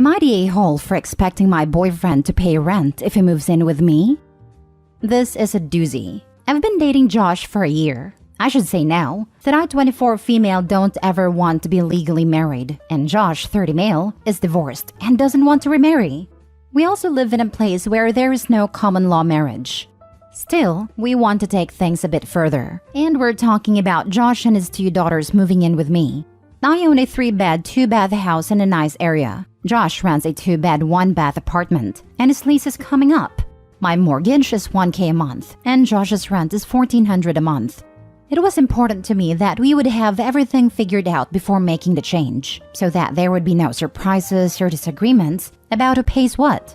Am I the a-hole for expecting my boyfriend to pay rent if he moves in with me? This is a doozy. I've been dating Josh for a year. I should say now that I, 24 female, don't ever want to be legally married, and Josh, 30 male, is divorced and doesn't want to remarry. We also live in a place where there is no common law marriage. Still, we want to take things a bit further, and we're talking about Josh and his 2 daughters moving in with me. I own a 3-bed, 2-bath house in a nice area. Josh rents a 2-bed, 1-bath apartment, and his lease is coming up. My mortgage is $1,000 a month, and Josh's rent is $1,400 a month. It was important to me that we would have everything figured out before making the change, so that there would be no surprises or disagreements about who pays what.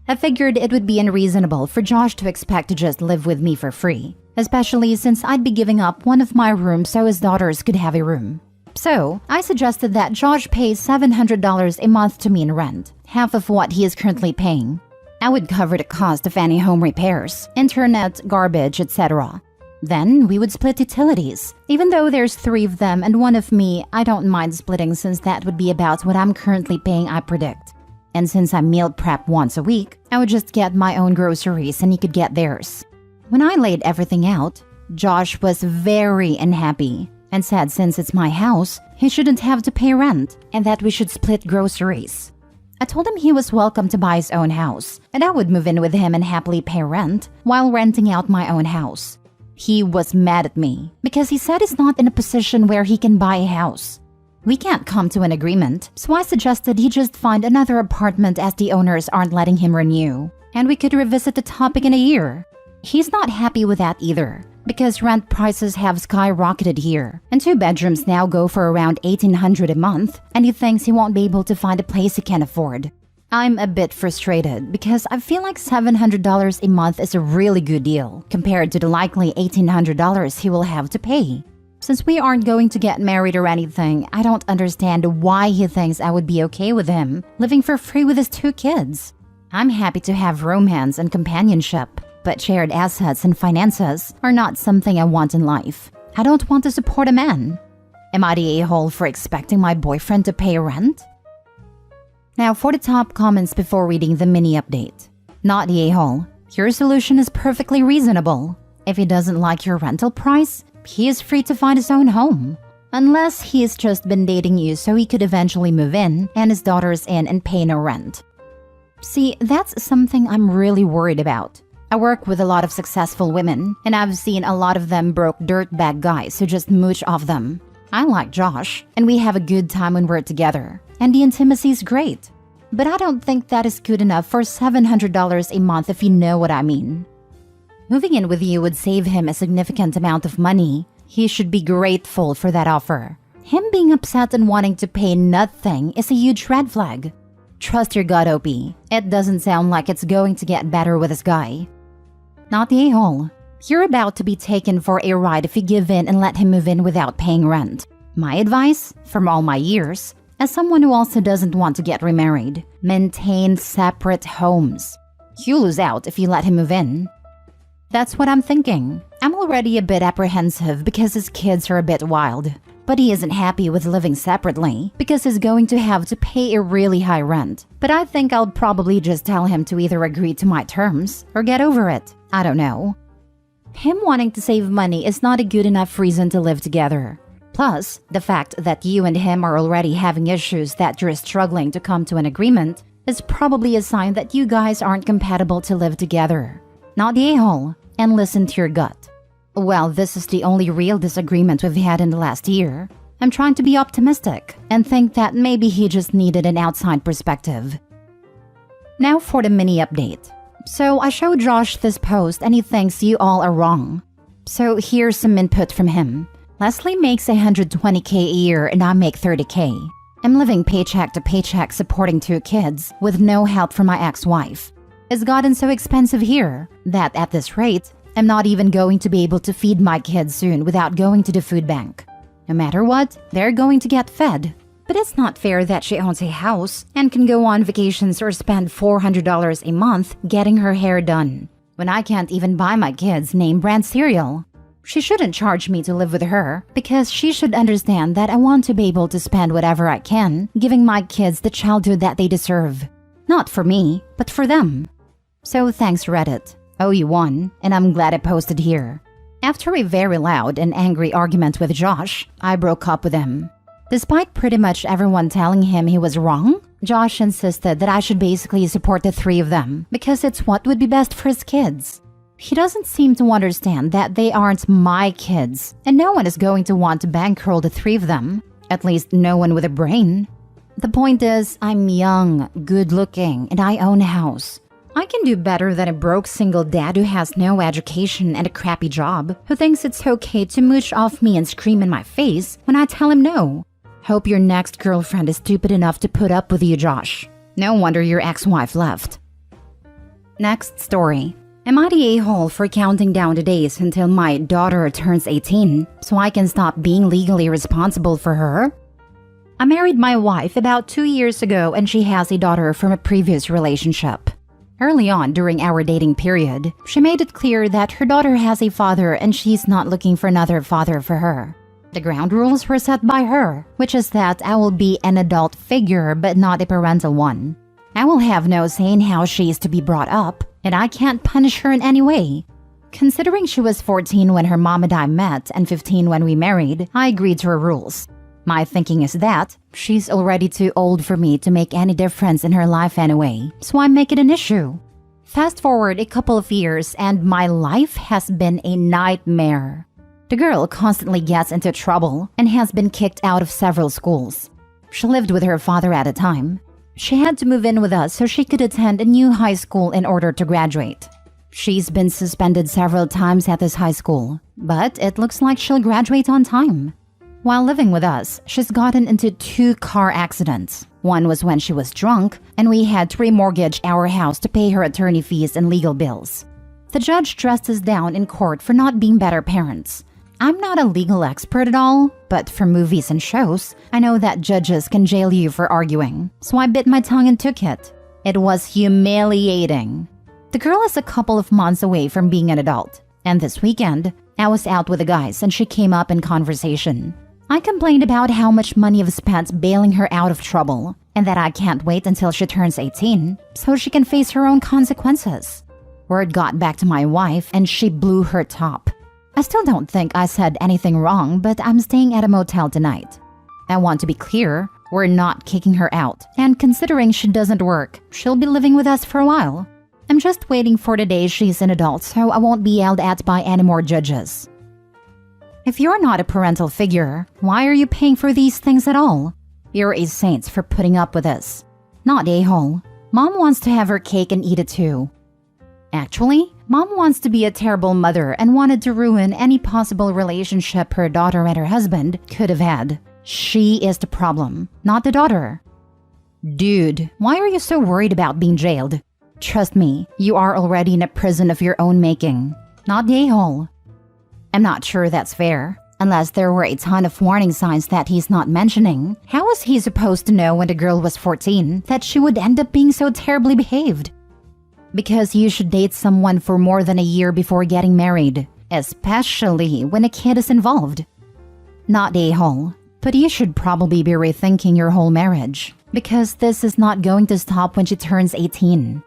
I figured it would be unreasonable for Josh to expect to just live with me for free, especially since I'd be giving up one of my rooms so his daughters could have a room. So, I suggested that Josh pays $700 a month to me in rent, half of what he is currently paying. I would cover the cost of any home repairs, internet, garbage, etc. Then, we would split utilities. Even though there's 3 of them and 1 of me, I don't mind splitting since that would be about what I'm currently paying, I predict. And since I meal prep once a week, I would just get my own groceries and he could get theirs. When I laid everything out, Josh was very unhappy and said since it's my house, he shouldn't have to pay rent and that we should split groceries. I told him he was welcome to buy his own house and I would move in with him and happily pay rent while renting out my own house. He was mad at me because he said he's not in a position where he can buy a house. We can't come to an agreement, so I suggested he just find another apartment as the owners aren't letting him renew, and we could revisit the topic in a year. He's not happy with that either, because rent prices have skyrocketed here, and 2 bedrooms now go for around $1,800 a month, and he thinks he won't be able to find a place he can afford. I'm a bit frustrated because I feel like $700 a month is a really good deal compared to the likely $1,800 he will have to pay. Since we aren't going to get married or anything, I don't understand why he thinks I would be okay with him living for free with his 2 kids. I'm happy to have romance and companionship, but shared assets and finances are not something I want in life. I don't want to support a man. Am I the a-hole for expecting my boyfriend to pay rent? Now for the top comments before reading the mini update. Not the a-hole. Your solution is perfectly reasonable. If he doesn't like your rental price, he is free to find his own home. Unless he's just been dating you so he could eventually move in and his daughters in and pay no rent. See, that's something I'm really worried about. I work with a lot of successful women, and I've seen a lot of them broke dirtbag guys who just mooch off them. I like Josh, and we have a good time when we're together, and the intimacy is great. But I don't think that is good enough for $700 a month if you know what I mean. Moving in with you would save him a significant amount of money. He should be grateful for that offer. Him being upset and wanting to pay nothing is a huge red flag. Trust your gut, OP. It doesn't sound like it's going to get better with this guy. Not the a-hole. You're about to be taken for a ride if you give in and let him move in without paying rent. My advice, from all my years, as someone who also doesn't want to get remarried, maintain separate homes. You lose out if you let him move in. That's what I'm thinking. I'm already a bit apprehensive because his kids are a bit wild. But he isn't happy with living separately because he's going to have to pay a really high rent. But I think I'll probably just tell him to either agree to my terms or get over it. I don't know. Him wanting to save money is not a good enough reason to live together. Plus, the fact that you and him are already having issues that you're struggling to come to an agreement is probably a sign that you guys aren't compatible to live together. Not the a-hole, and listen to your gut. Well, this is the only real disagreement we've had in the last year. I'm trying to be optimistic and think that maybe he just needed an outside perspective. Now for the mini update. So I showed Josh this post and he thinks you all are wrong. So here's some input from him. Leslie makes $120K a year and I make $30K. I'm living paycheck to paycheck supporting 2 kids with no help from my ex-wife. It's gotten so expensive here that at this rate, I'm not even going to be able to feed my kids soon without going to the food bank. No matter what, they're going to get fed. But it's not fair that she owns a house and can go on vacations or spend $400 a month getting her hair done, when I can't even buy my kids name brand cereal. She shouldn't charge me to live with her because she should understand that I want to be able to spend whatever I can, giving my kids the childhood that they deserve. Not for me, but for them. So thanks Reddit. Oh, you won, and I'm glad I posted here. After a very loud and angry argument with Josh, I broke up with him. Despite pretty much everyone telling him he was wrong, Josh insisted that I should basically support the three of them because it's what would be best for his kids. He doesn't seem to understand that they aren't my kids, and no one is going to want to bankroll the three of them. At least no one with a brain. The point is, I'm young, good-looking, and I own a house. I can do better than a broke single dad who has no education and a crappy job, who thinks it's okay to mooch off me and scream in my face when I tell him no. Hope your next girlfriend is stupid enough to put up with you, Josh. No wonder your ex-wife left. Next story. Am I the a-hole for counting down the days until my daughter turns 18 so I can stop being legally responsible for her? I married my wife about 2 years ago and she has a daughter from a previous relationship. Early on during our dating period, she made it clear that her daughter has a father and she's not looking for another father for her. The ground rules were set by her, which is that I will be an adult figure but not a parental one. I will have no say in how she is to be brought up, and I can't punish her in any way. Considering she was 14 when her mom and I met and 15 when we married, I agreed to her rules. My thinking is that she's already too old for me to make any difference in her life anyway, so I make it an issue. Fast forward a couple of years and my life has been a nightmare. The girl constantly gets into trouble and has been kicked out of several schools. She lived with her father at a time. She had to move in with us so she could attend a new high school in order to graduate. She's been suspended several times at this high school, but it looks like she'll graduate on time. While living with us, she's gotten into 2 car accidents. One was when she was drunk, and we had to remortgage our house to pay her attorney fees and legal bills. The judge dressed us down in court for not being better parents. I'm not a legal expert at all, but from movies and shows, I know that judges can jail you for arguing, so I bit my tongue and took it. It was humiliating. The girl is a couple of months away from being an adult, and this weekend, I was out with the guys and she came up in conversation. I complained about how much money I've spent bailing her out of trouble, and that I can't wait until she turns 18 so she can face her own consequences. Word got back to my wife and she blew her top. I still don't think I said anything wrong, but I'm staying at a motel tonight. I want to be clear, we're not kicking her out, and considering she doesn't work, she'll be living with us for a while. I'm just waiting for the day she's an adult so I won't be yelled at by any more judges. If you're not a parental figure, why are you paying for these things at all? You're a saint for putting up with this. Not a-hole. Mom wants to have her cake and eat it too. Actually, Mom wants to be a terrible mother and wanted to ruin any possible relationship her daughter and her husband could have had. She is the problem, not the daughter. Dude, why are you so worried about being jailed? Trust me, you are already in a prison of your own making, not the a-hole. I'm not sure that's fair. Unless there were a ton of warning signs that he's not mentioning, how was he supposed to know when the girl was 14 that she would end up being so terribly behaved? Because you should date someone for more than a year before getting married, especially when a kid is involved. Not a-hole, but you should probably be rethinking your whole marriage, because this is not going to stop when she turns 18.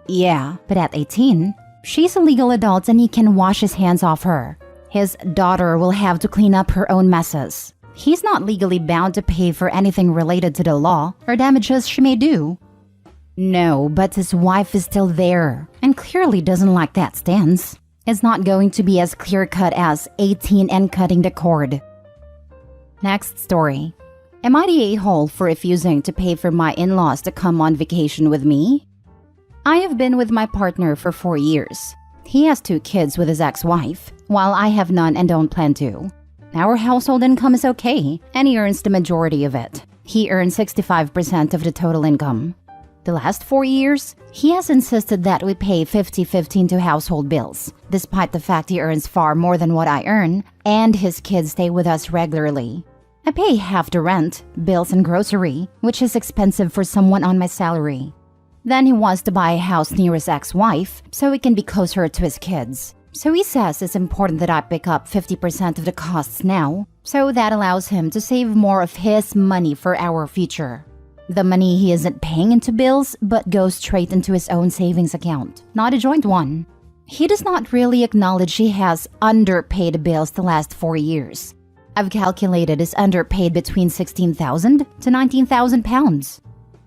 Yeah, but at 18, she's a legal adult and he can wash his hands off her. His daughter will have to clean up her own messes. He's not legally bound to pay for anything related to the law or damages she may do. No, but his wife is still there and clearly doesn't like that stance. It's not going to be as clear-cut as 18 and cutting the cord. Next story. Am I the a-hole for refusing to pay for my in-laws to come on vacation with me? I have been with my partner for 4 years. He has 2 kids with his ex-wife, while I have none and don't plan to. Our household income is okay, and he earns the majority of it. He earns 65% of the total income. The last 4 years, he has insisted that we pay 50-15 to household bills, despite the fact he earns far more than what I earn, and his kids stay with us regularly. I pay half the rent, bills and grocery, which is expensive for someone on my salary. Then he wants to buy a house near his ex-wife, so he can be closer to his kids. So he says it's important that I pick up 50% of the costs now, so that allows him to save more of his money for our future. The money he isn't paying into bills, but goes straight into his own savings account, not a joint one. He does not really acknowledge he has underpaid bills the last 4 years. I've calculated he's underpaid between 16,000 to 19,000 pounds.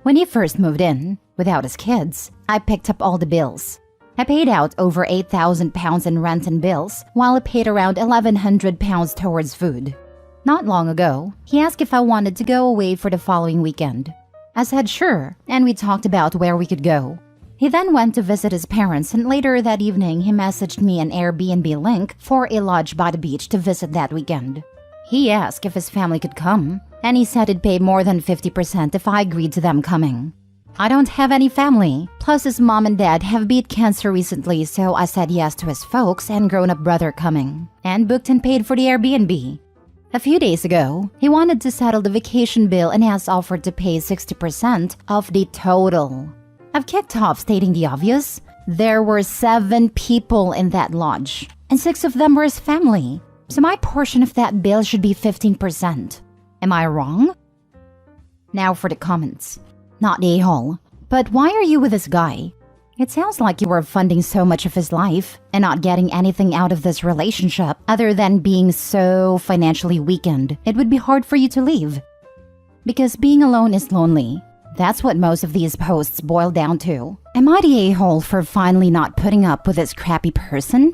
When he first moved in, without his kids, I picked up all the bills. I paid out over 8,000 pounds in rent and bills, while I paid around 1,100 pounds towards food. Not long ago, he asked if I wanted to go away for the following weekend. I said sure, and we talked about where we could go. He then went to visit his parents, and later that evening he messaged me an Airbnb link for a lodge by the beach to visit that weekend. He asked if his family could come, and he said he'd pay more than 50% if I agreed to them coming. I don't have any family, plus his mom and dad have beat cancer recently, so I said yes to his folks and grown-up brother coming, and booked and paid for the Airbnb. A few days ago, he wanted to settle the vacation bill and has offered to pay 60% of the total. I've kicked off stating the obvious. There were 7 people in that lodge, and 6 of them were his family, so my portion of that bill should be 15%. Am I wrong? Now for the comments. Not the a-hole, but why are you with this guy? It sounds like you were funding so much of his life and not getting anything out of this relationship other than being so financially weakened. It would be hard for you to leave. Because being alone is lonely. That's what most of these posts boil down to. Am I the a-hole for finally not putting up with this crappy person?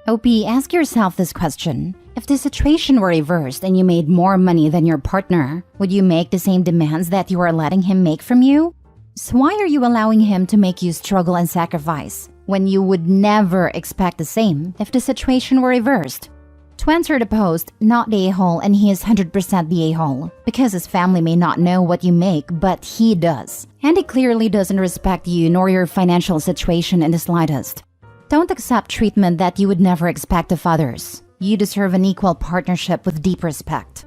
OP, ask yourself this question. If the situation were reversed and you made more money than your partner, would you make the same demands that you are letting him make from you? So why are you allowing him to make you struggle and sacrifice when you would never expect the same if the situation were reversed? To answer the post, not the a-hole and he is 100% the a-hole, because his family may not know what you make, but he does. And he clearly doesn't respect you nor your financial situation in the slightest. Don't accept treatment that you would never expect of others. You deserve an equal partnership with deep respect.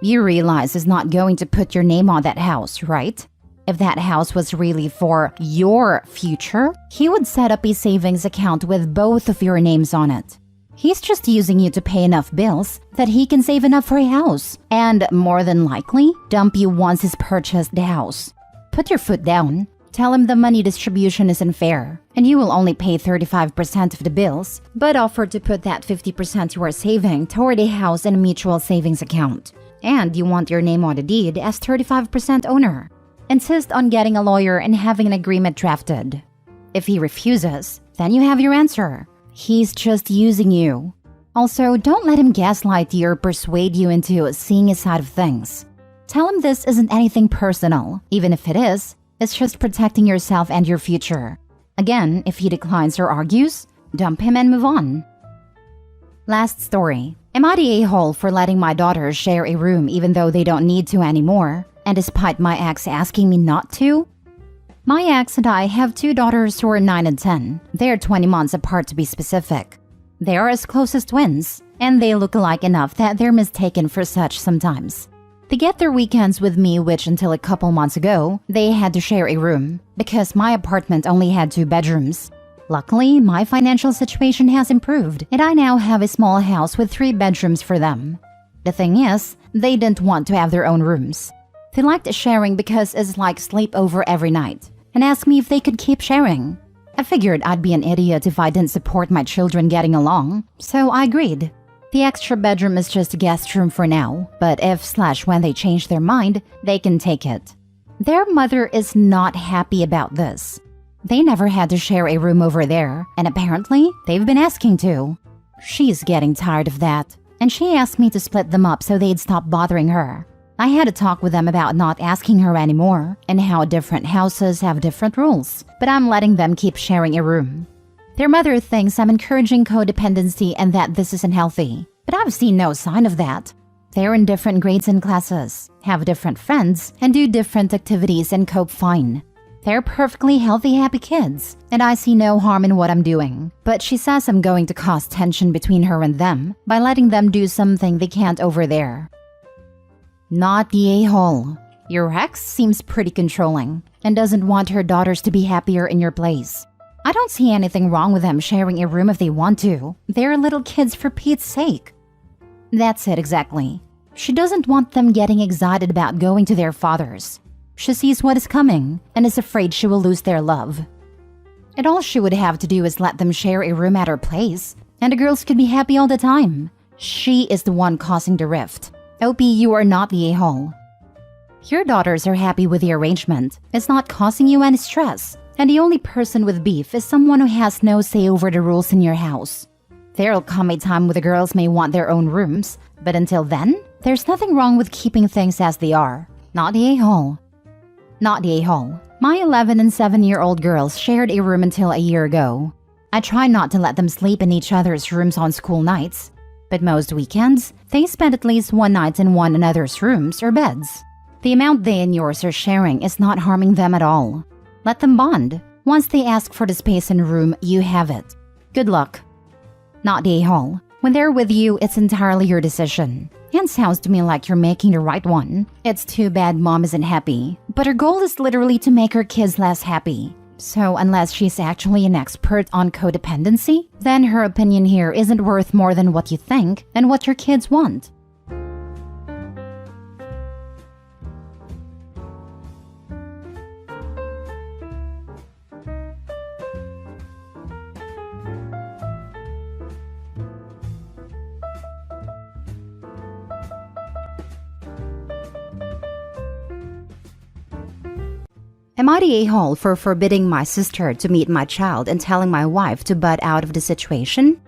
You realize he's not going to put your name on that house, right? If that house was really for your future, he would set up a savings account with both of your names on it. He's just using you to pay enough bills that he can save enough for a house, and more than likely, dump you once he's purchased the house. Put your foot down. Tell him the money distribution isn't fair, and you will only pay 35% of the bills, but offer to put that 50% you are saving toward a house and a mutual savings account. And you want your name on the deed as 35% owner. Insist on getting a lawyer and having an agreement drafted. If he refuses, then you have your answer. He's just using you. Also, don't let him gaslight you or persuade you into seeing his side of things. Tell him this isn't anything personal, even if it is. It's just protecting yourself and your future. Again, if he declines or argues, dump him and move on. Last story. Am I the a-hole for letting my daughters share a room even though they don't need to anymore, and despite my ex asking me not to? My ex and I have 2 daughters who are 9 and 10. They're 20 months apart to be specific. They are as close as twins, and they look alike enough that they're mistaken for such sometimes. They get their weekends with me, which until a couple months ago, they had to share a room because my apartment only had 2 bedrooms. Luckily, my financial situation has improved, and I now have a small house with 3 bedrooms for them. The thing is, they didn't want to have their own rooms. They liked sharing because it's like sleepover every night, and asked me if they could keep sharing. I figured I'd be an idiot if I didn't support my children getting along, so I agreed. The extra bedroom is just a guest room for now, but if/when they change their mind, they can take it. Their mother is not happy about this. They never had to share a room over there, and apparently, they've been asking to. She's getting tired of that, and she asked me to split them up so they'd stop bothering her. I had a talk with them about not asking her anymore, and how different houses have different rules, but I'm letting them keep sharing a room. Their mother thinks I'm encouraging codependency and that this isn't healthy, but I've seen no sign of that. They're in different grades and classes, have different friends, and do different activities and cope fine. They're perfectly healthy, happy kids, and I see no harm in what I'm doing. But she says I'm going to cause tension between her and them by letting them do something they can't over there. Not the a-hole. Your ex seems pretty controlling and doesn't want her daughters to be happier in your place. I don't see anything wrong with them sharing a room if they want to. They're little kids for Pete's sake. That's it exactly. She doesn't want them getting excited about going to their father's. She sees what is coming and is afraid she will lose their love. And all she would have to do is let them share a room at her place, and the girls could be happy all the time. She is the one causing the rift. OP, you are not the a-hole. Your daughters are happy with the arrangement. It's not causing you any stress, and the only person with beef is someone who has no say over the rules in your house. There'll come a time when the girls may want their own rooms, but until then, there's nothing wrong with keeping things as they are. Not the a-hole. Not the a-hole. My 11 and 7-year-old girls shared a room until a year ago. I try not to let them sleep in each other's rooms on school nights, but most weekends, they spend at least one night in one another's rooms or beds. The amount they and yours are sharing is not harming them at all. Let them bond. Once they ask for the space in a room, you have it. Good luck. Not the a-hole. When they're with you, it's entirely your decision. And sounds to me like you're making the right one. It's too bad mom isn't happy, but her goal is literally to make her kids less happy. So unless she's actually an expert on codependency, then her opinion here isn't worth more than what you think and what your kids want. Am I the a-hole for forbidding my sister to meet my child and telling my wife to butt out of the situation?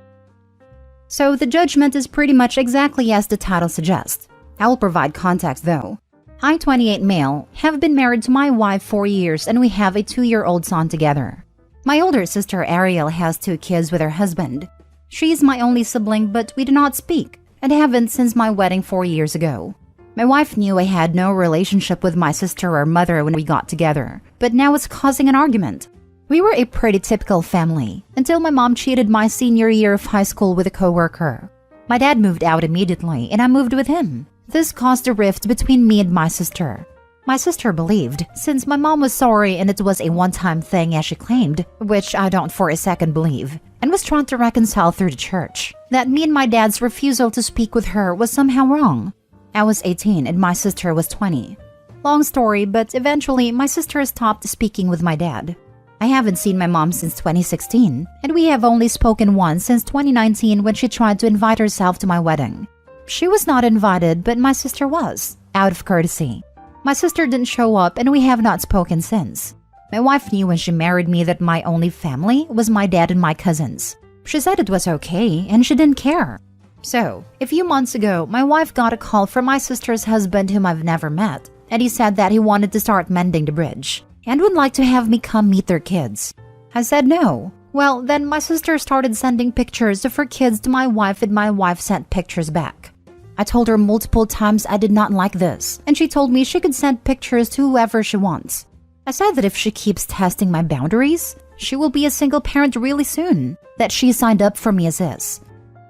So the judgment is pretty much exactly as the title suggests. I will provide context though. I, 28 male, have been married to my wife 4 years and we have a 2-year-old son together. My older sister Ariel has 2 kids with her husband. She is my only sibling, but we do not speak and haven't since my wedding 4 years ago. My wife knew I had no relationship with my sister or mother when we got together, but now it's causing an argument. We were a pretty typical family until my mom cheated my senior year of high school with a coworker. My dad moved out immediately and I moved with him. This caused a rift between me and my sister. My sister believed, since my mom was sorry and it was a one-time thing as she claimed, which I don't for a second believe, and was trying to reconcile through the church, that me and my dad's refusal to speak with her was somehow wrong. I was 18 and my sister was 20. Long story, but eventually my sister stopped speaking with my dad. I haven't seen my mom since 2016, and we have only spoken once since 2019 when she tried to invite herself to my wedding. She was not invited, but my sister was, out of courtesy. My sister didn't show up and we have not spoken since. My wife knew when she married me that my only family was my dad and my cousins. She said it was okay and she didn't care. So, a few months ago, my wife got a call from my sister's husband whom I've never met, and he said that he wanted to start mending the bridge and would like to have me come meet their kids. I said no. Well, then my sister started sending pictures of her kids to my wife and my wife sent pictures back. I told her multiple times I did not like this, and she told me she could send pictures to whoever she wants. I said that if she keeps testing my boundaries, she will be a single parent really soon, that she signed up for me as is.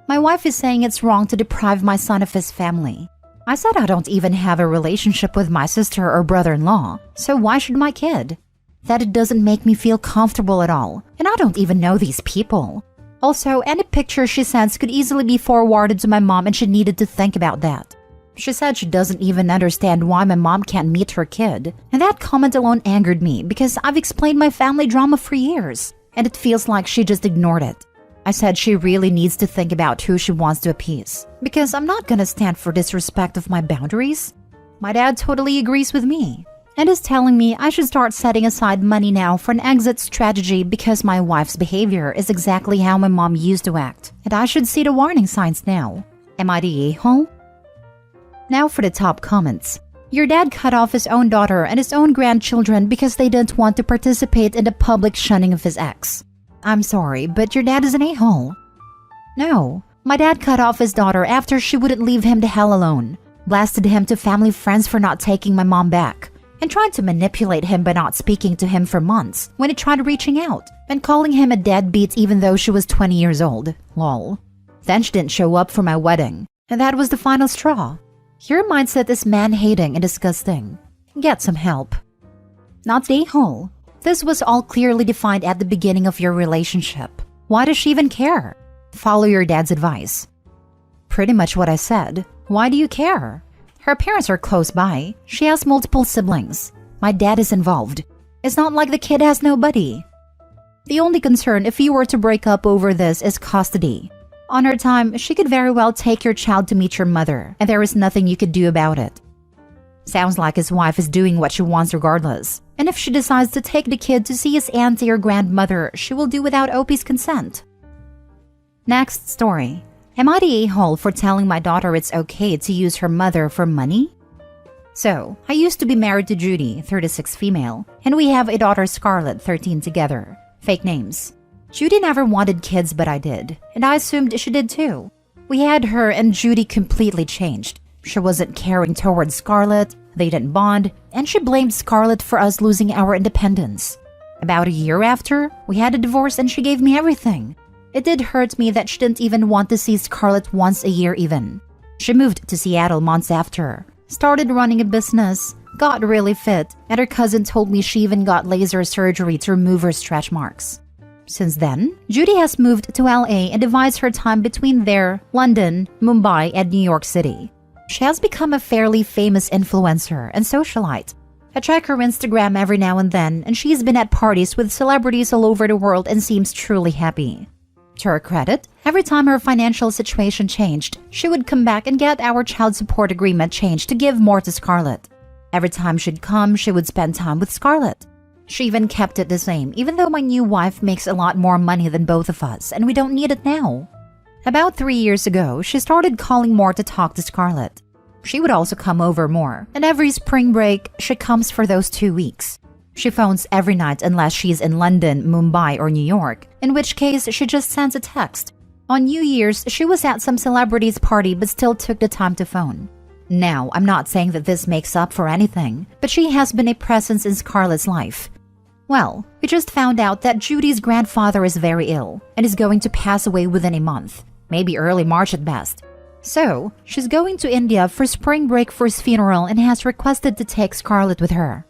My wife is saying it's wrong to deprive my son of his family. I said I don't even have a relationship with my sister or brother-in-law, so why should my kid? That it doesn't make me feel comfortable at all, and I don't even know these people. Also, any picture she sends could easily be forwarded to my mom and she needed to think about that. She said she doesn't even understand why my mom can't meet her kid, and that comment alone angered me because I've explained my family drama for years, and it feels like she just ignored it. I said she really needs to think about who she wants to appease, because I'm not gonna stand for disrespect of my boundaries. My dad totally agrees with me, and is telling me I should start setting aside money now for an exit strategy because my wife's behavior is exactly how my mom used to act, and I should see the warning signs now. Am I the a-hole? Now for the top comments. Your dad cut off his own daughter and his own grandchildren because they didn't want to participate in the public shunning of his ex. I'm sorry, but your dad is an a-hole. No, my dad cut off his daughter after she wouldn't leave him the hell alone, blasted him to family friends for not taking my mom back, and tried to manipulate him by not speaking to him for months when he tried reaching out, and calling him a deadbeat even though she was 20 years old. Lol. Then she didn't show up for my wedding, and that was the final straw. Your mindset is man-hating and disgusting. Get some help. Not the a-hole. This was all clearly defined at the beginning of your relationship. Why does she even care? Follow your dad's advice. Pretty much what I said. Why do you care? Her parents are close by. She has multiple siblings. My dad is involved. It's not like the kid has nobody. The only concern if you were to break up over this is custody. On her time, she could very well take your child to meet your mother, and there is nothing you could do about it. Sounds like his wife is doing what she wants regardless. And if she decides to take the kid to see his auntie or grandmother, she will do without Opie's consent. Next story. Am I the a-hole for telling my daughter it's okay to use her mother for money? So, I used to be married to Judy, 36 female, and we have a daughter Scarlett, 13 together. Fake names. Judy never wanted kids, but I did, and I assumed she did too. We had her and Judy completely changed. She wasn't caring towards Scarlett, they didn't bond, and she blamed Scarlett for us losing our independence. About a year after, we had a divorce and she gave me everything. It did hurt me that she didn't even want to see Scarlett once a year even. She moved to Seattle months after, started running a business, got really fit, and her cousin told me she even got laser surgery to remove her stretch marks. Since then, Judy has moved to LA and divides her time between there, London, Mumbai, and New York City. She has become a fairly famous influencer and socialite. I check her Instagram every now and then, and she's been at parties with celebrities all over the world and seems truly happy. To her credit, every time her financial situation changed, she would come back and get our child support agreement changed to give more to Scarlett. Every time she'd come, she would spend time with Scarlett. She even kept it the same, even though my new wife makes a lot more money than both of us, and we don't need it now. About 3 years ago, she started calling more to talk to Scarlett. She would also come over more, and every spring break, she comes for those 2 weeks. She phones every night unless she's in London, Mumbai, or New York, in which case she just sends a text. On New Year's, she was at some celebrity's party but still took the time to phone. Now, I'm not saying that this makes up for anything, but she has been a presence in Scarlett's life. Well, we just found out that Judy's grandfather is very ill and is going to pass away within a month, maybe early March at best. So, she's going to India for spring break for his funeral and has requested to take Scarlett with her.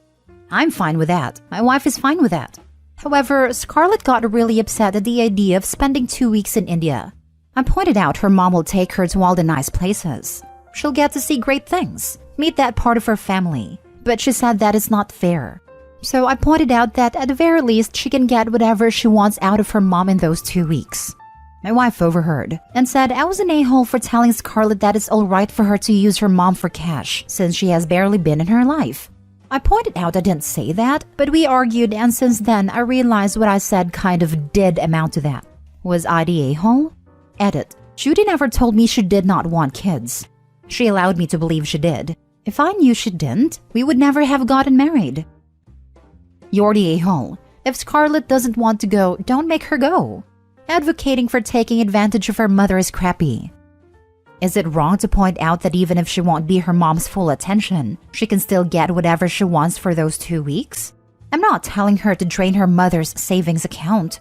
I'm fine with that. My wife is fine with that. However, Scarlett got really upset at the idea of spending 2 weeks in India. I pointed out her mom will take her to all the nice places. She'll get to see great things, meet that part of her family, but she said that is not fair. So I pointed out that at the very least she can get whatever she wants out of her mom in those 2 weeks. My wife overheard and said I was an a-hole for telling Scarlett that it's alright for her to use her mom for cash since she has barely been in her life. I pointed out I didn't say that, but we argued, and since then I realized what I said kind of did amount to that. Was I the a-hole? Edit. Judy never told me she did not want kids. She allowed me to believe she did. If I knew she didn't, we would never have gotten married. You're the a-hole. If Scarlett doesn't want to go, don't make her go. Advocating for taking advantage of her mother is crappy. Is it wrong to point out that even if she won't be her mom's full attention, she can still get whatever she wants for those 2 weeks? I'm not telling her to drain her mother's savings account.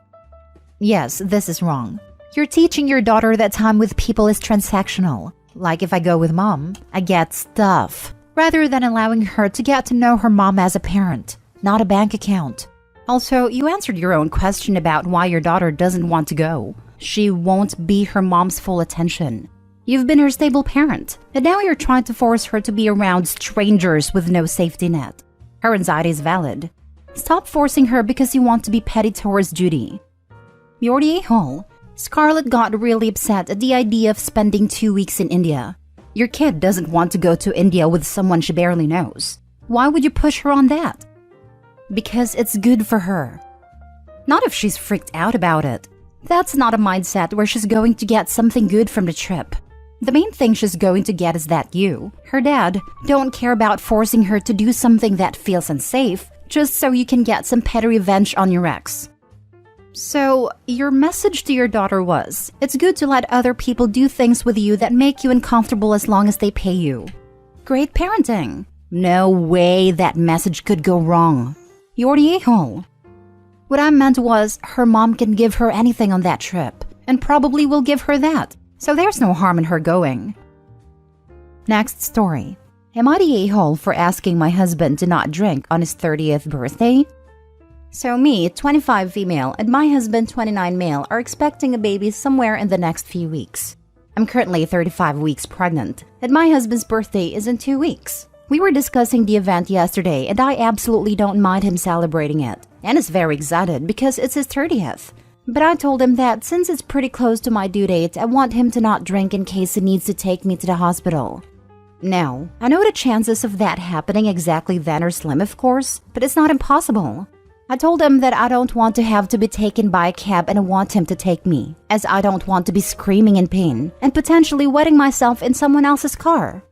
Yes, this is wrong. You're teaching your daughter that time with people is transactional. Like if I go with mom, I get stuff, rather than allowing her to get to know her mom as a parent, not a bank account. Also, you answered your own question about why your daughter doesn't want to go. She won't be her mom's full attention. You've been her stable parent, and now you're trying to force her to be around strangers with no safety net. Her anxiety is valid. Stop forcing her because you want to be petty towards Judy. You're the a-hole. Scarlett got really upset at the idea of spending 2 weeks in India. Your kid doesn't want to go to India with someone she barely knows. Why would you push her on that? Because it's good for her. Not if she's freaked out about it. That's not a mindset where she's going to get something good from the trip. The main thing she's going to get is that you, her dad, don't care about forcing her to do something that feels unsafe just so you can get some petty revenge on your ex. So, your message to your daughter was, it's good to let other people do things with you that make you uncomfortable as long as they pay you. Great parenting. No way that message could go wrong. You're the a-hole. What I meant was, her mom can give her anything on that trip, and probably will give her that, so there's no harm in her going. Next story. Am I the a-hole for asking my husband to not drink on his 30th birthday? So me, 25 female, and my husband, 29 male, are expecting a baby somewhere in the next few weeks. I'm currently 35 weeks pregnant, and my husband's birthday is in 2 weeks. We were discussing the event yesterday, and I absolutely don't mind him celebrating it, and is very excited because it's his 30th. But I told him that since it's pretty close to my due date, I want him to not drink in case he needs to take me to the hospital. Now, I know the chances of that happening exactly then are slim, of course, but it's not impossible. I told him that I don't want to have to be taken by a cab and I want him to take me, as I don't want to be screaming in pain and potentially wetting myself in someone else's car.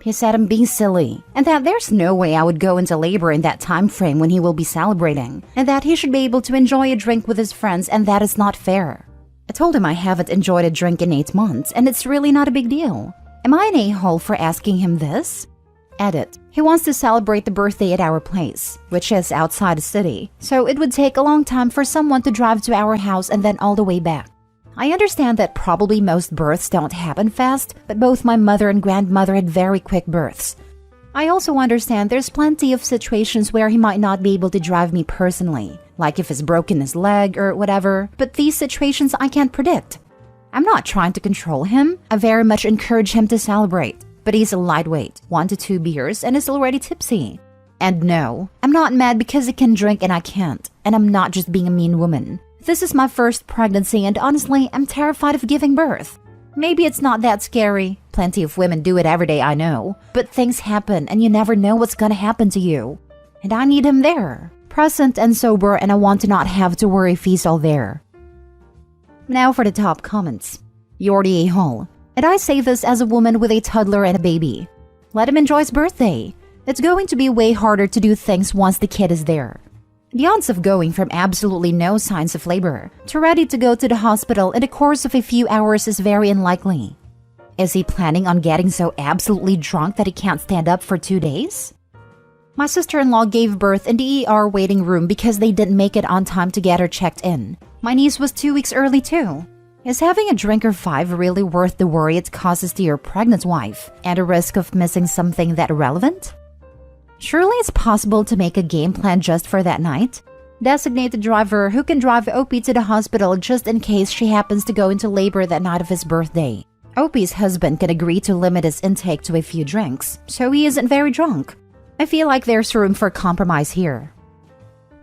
He said I'm being silly, and that there's no way I would go into labor in that time frame when he will be celebrating, and that he should be able to enjoy a drink with his friends, and that is not fair. I told him I haven't enjoyed a drink in 8 months, and it's really not a big deal. Am I an a-hole for asking him this? Edit. He wants to celebrate the birthday at our place, which is outside the city, so it would take a long time for someone to drive to our house and then all the way back. I understand that probably most births don't happen fast, but both my mother and grandmother had very quick births. I also understand there's plenty of situations where he might not be able to drive me personally, like if he's broken his leg or whatever, but these situations I can't predict. I'm not trying to control him. I very much encourage him to celebrate, but he's a lightweight, 1 to 2 beers, and is already tipsy. And no, I'm not mad because he can drink and I can't, and I'm not just being a mean woman. This is my first pregnancy, and honestly, I'm terrified of giving birth. Maybe it's not that scary. Plenty of women do it every day, I know. But things happen, and you never know what's gonna happen to you. And I need him there, present and sober, and I want to not have to worry if he's all there. Now for the top comments. You're the a-hole. And I say this as a woman with a toddler and a baby. Let him enjoy his birthday. It's going to be way harder to do things once the kid is there. The odds of going from absolutely no signs of labor to ready to go to the hospital in the course of a few hours is very unlikely. Is he planning on getting so absolutely drunk that he can't stand up for 2 days? My sister-in-law gave birth in the ER waiting room because they didn't make it on time to get her checked in. My niece was 2 weeks early too. Is having a drink or 5 really worth the worry it causes to your pregnant wife and a risk of missing something that relevant? Surely it's possible to make a game plan just for that night? Designate a driver who can drive Opie to the hospital just in case she happens to go into labor that night of his birthday. Opie's husband can agree to limit his intake to a few drinks, so he isn't very drunk. I feel like there's room for compromise here.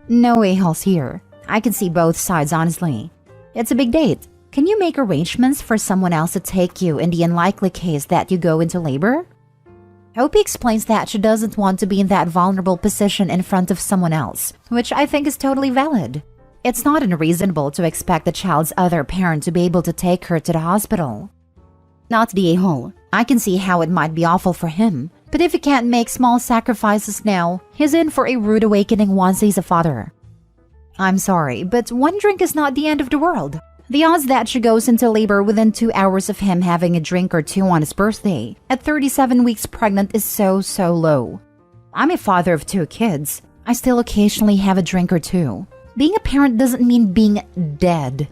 No a-holes here. I can see both sides honestly. It's a big date. Can you make arrangements for someone else to take you in the unlikely case that you go into labor? Opie explains that she doesn't want to be in that vulnerable position in front of someone else, which I think is totally valid. It's not unreasonable to expect the child's other parent to be able to take her to the hospital. Not the a-hole. I can see how it might be awful for him, but if he can't make small sacrifices now, he's in for a rude awakening once he's a father. I'm sorry, but 1 drink is not the end of the world. The odds that she goes into labor within 2 hours of him having a drink or 2 on his birthday, at 37 weeks pregnant, is so low. I'm a father of 2 kids. I still occasionally have a drink or 2. Being a parent doesn't mean being dead.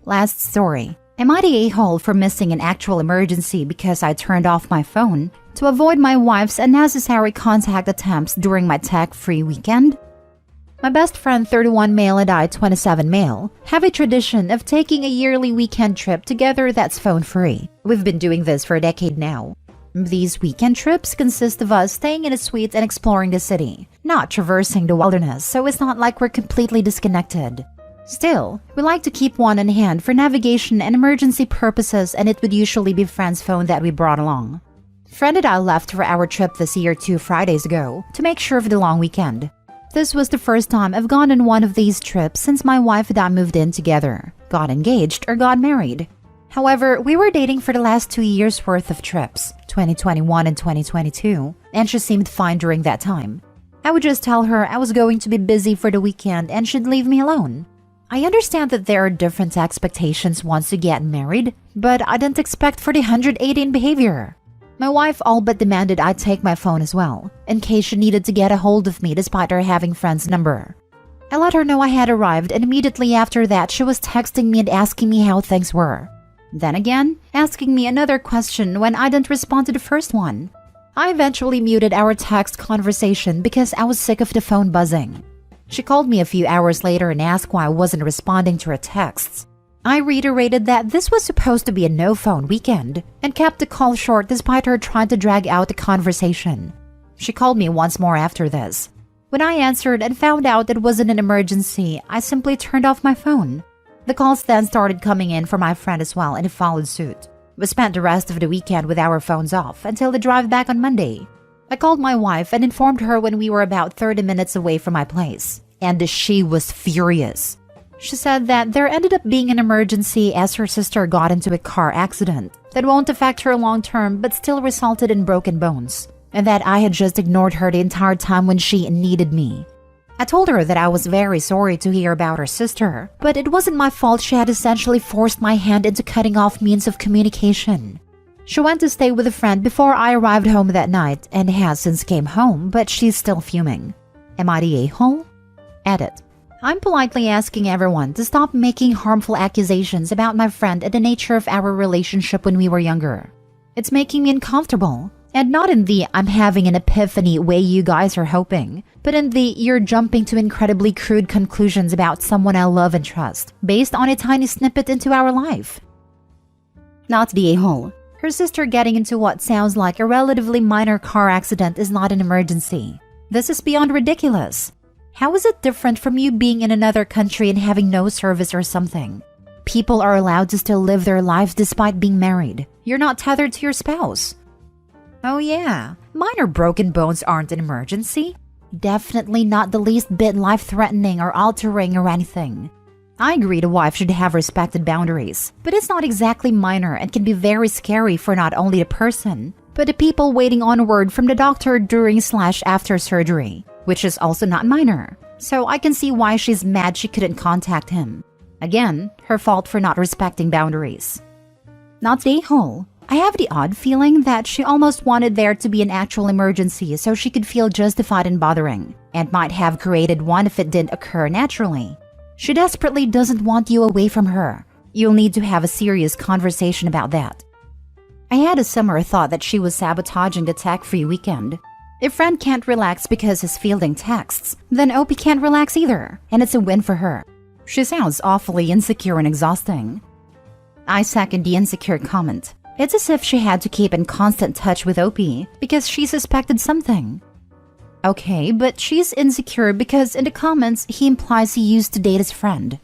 Last story. Am I the a-hole for missing an actual emergency because I turned off my phone to avoid my wife's unnecessary contact attempts during my tech-free weekend? My best friend, 31 male, and I, 27 male, have a tradition of taking a yearly weekend trip together that's phone-free. We've been doing this for a decade now. These weekend trips consist of us staying in a suite and exploring the city, not traversing the wilderness, so it's not like we're completely disconnected. Still, we like to keep one on hand for navigation and emergency purposes, and it would usually be friend's phone that we brought along. Friend and I left for our trip this year 2 Fridays ago to make sure of the long weekend. This was the first time I've gone on one of these trips since my wife and I moved in together, got engaged, or got married. However, we were dating for the last 2 years worth of trips, 2021 and 2022, and she seemed fine during that time. I would just tell her I was going to be busy for the weekend and she'd leave me alone. I understand that there are different expectations once you get married, but I didn't expect for the 180 behavior. My wife all but demanded I take my phone as well, in case she needed to get a hold of me despite her having friend's number. I let her know I had arrived, and immediately after that she was texting me and asking me how things were. Then again, asking me another question when I didn't respond to the first one. I eventually muted our text conversation because I was sick of the phone buzzing. She called me a few hours later and asked why I wasn't responding to her texts. I reiterated that this was supposed to be a no-phone weekend and kept the call short despite her trying to drag out the conversation. She called me once more after this. When I answered and found out it wasn't an emergency, I simply turned off my phone. The calls then started coming in from my friend as well, and it followed suit. We spent the rest of the weekend with our phones off until the drive back on Monday. I called my wife and informed her when we were about 30 minutes away from my place, and she was furious. She said that there ended up being an emergency as her sister got into a car accident that won't affect her long term but still resulted in broken bones, and that I had just ignored her the entire time when she needed me. I told her that I was very sorry to hear about her sister, but it wasn't my fault she had essentially forced my hand into cutting off means of communication. She went to stay with a friend before I arrived home that night and has since came home, but she's still fuming. Am I the a-hole? Edit. I'm politely asking everyone to stop making harmful accusations about my friend and the nature of our relationship when we were younger. It's making me uncomfortable, and not in the I'm having an epiphany way you guys are hoping, but in the you're jumping to incredibly crude conclusions about someone I love and trust, based on a tiny snippet into our life. Not the a-hole. Her sister getting into what sounds like a relatively minor car accident is not an emergency. This is beyond ridiculous. How is it different from you being in another country and having no service or something? People are allowed to still live their lives despite being married. You're not tethered to your spouse. Oh yeah, minor broken bones aren't an emergency. Definitely not the least bit life-threatening or altering or anything. I agree the wife should have respected boundaries, but it's not exactly minor and can be very scary for not only the person, but the people waiting on word from the doctor during/after surgery, which is also not minor. So I can see why she's mad she couldn't contact him. Again, her fault for not respecting boundaries. Not the a-hole. I have the odd feeling that she almost wanted there to be an actual emergency so she could feel justified in bothering, and might have created one if it didn't occur naturally. She desperately doesn't want you away from her. You'll need to have a serious conversation about that. I had a similar thought that she was sabotaging the tech-free weekend. If friend can't relax because he's fielding texts, then Opie can't relax either, and it's a win for her. She sounds awfully insecure and exhausting. I second the insecure comment. It's as if she had to keep in constant touch with Opie because she suspected something. Okay, but she's insecure because in the comments he implies he used to date his friend.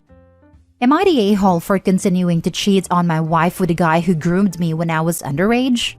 Am I the a-hole for continuing to cheat on my wife with a guy who groomed me when I was underage?